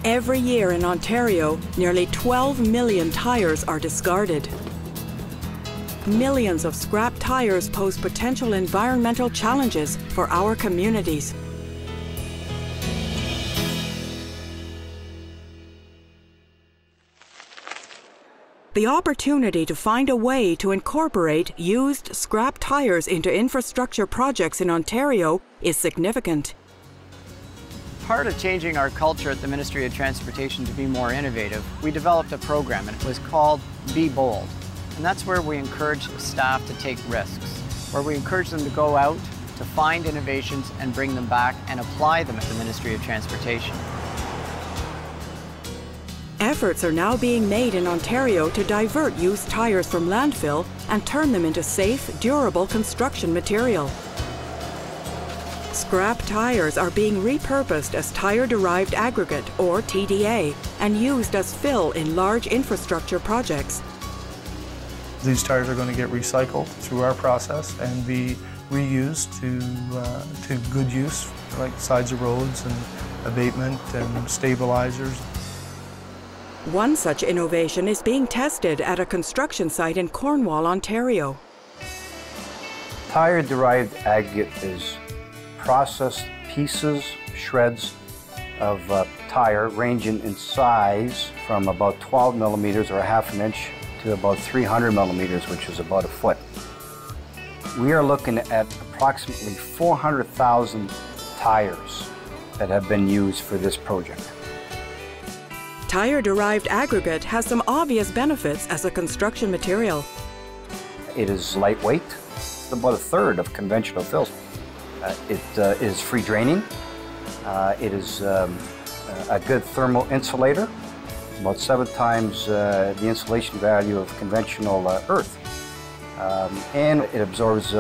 Every year in Ontario, nearly 12 million tires are discarded. Millions of scrap tires pose potential environmental challenges for our communities. The opportunity to find a way to incorporate used scrap tires into infrastructure projects in Ontario is significant. Part of changing our culture at the Ministry of Transportation to be more innovative, we developed a program, and it was called Be Bold. And that's where we encourage the staff to take risks, where we encourage them to go out, to find innovations and bring them back and apply them at the Ministry of Transportation. Efforts are now being made in Ontario to divert used tires from landfill and turn them into safe, durable construction material. Scrap tires are being repurposed as tire-derived aggregate, or TDA, and used as fill in large infrastructure projects. These tires are going to get recycled through our process and be reused to good use, like sides of roads and abatement and stabilizers. One such innovation is being tested at a construction site in Cornwall, Ontario. Tire-derived aggregate is processed pieces, shreds of tire ranging in size from about 12 millimeters or a half an inch to about 300 millimeters, which is about a foot. We are looking at approximately 400,000 tires that have been used for this project. Tire-derived aggregate has some obvious benefits as a construction material. It is lightweight, about a third of conventional fills. It is free draining. It is a good thermal insulator, about 7 times the insulation value of conventional earth. And it absorbs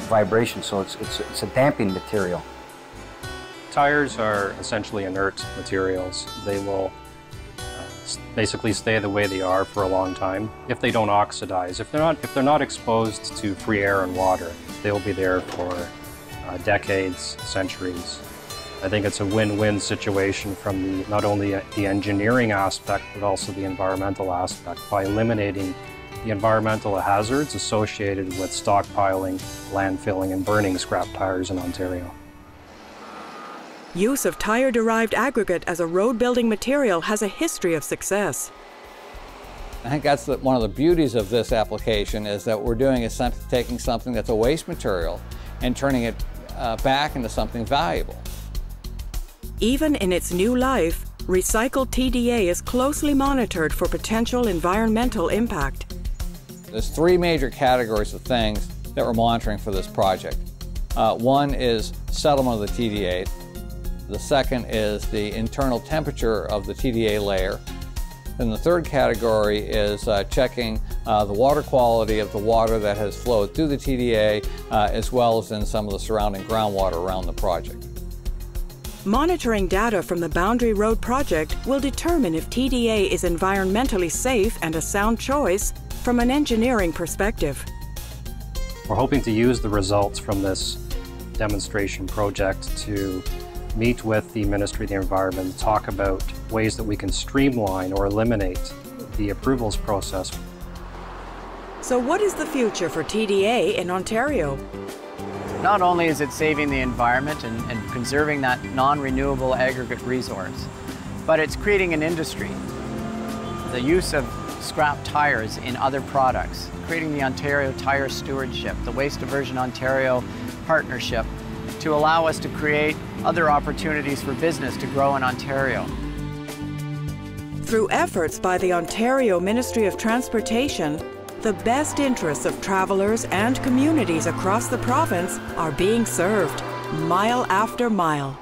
vibration, so it's a damping material. Tires are essentially inert materials. They will basically stay the way they are for a long time if they don't oxidize. If they're not exposed to free air and water, they'll be there for decades, centuries. I think it's a win-win situation from not only the engineering aspect, but also the environmental aspect by eliminating the environmental hazards associated with stockpiling, landfilling, and burning scrap tires in Ontario. Use of tire-derived aggregate as a road-building material has a history of success. I think that's one of the beauties of this application, is that what we're doing is taking something that's a waste material and turning it back into something valuable. Even in its new life, recycled TDA is closely monitored for potential environmental impact. There's 3 major categories of things that we're monitoring for this project. One is settlement of the TDA. The second is the internal temperature of the TDA layer. And the third category is checking the water quality of the water that has flowed through the TDA, as well as in some of the surrounding groundwater around the project. Monitoring data from the Boundary Road project will determine if TDA is environmentally safe and a sound choice from an engineering perspective. We're hoping to use the results from this demonstration project to meet with the Ministry of the Environment, talk about ways that we can streamline or eliminate the approvals process. So what is the future for TDA in Ontario? Not only is it saving the environment and conserving that non-renewable aggregate resource, but it's creating an industry. The use of scrap tires in other products, creating the Ontario Tire Stewardship, the Waste Diversion Ontario Partnership, to allow us to create other opportunities for business to grow in Ontario. Through efforts by the Ontario Ministry of Transportation, the best interests of travellers and communities across the province are being served, mile after mile.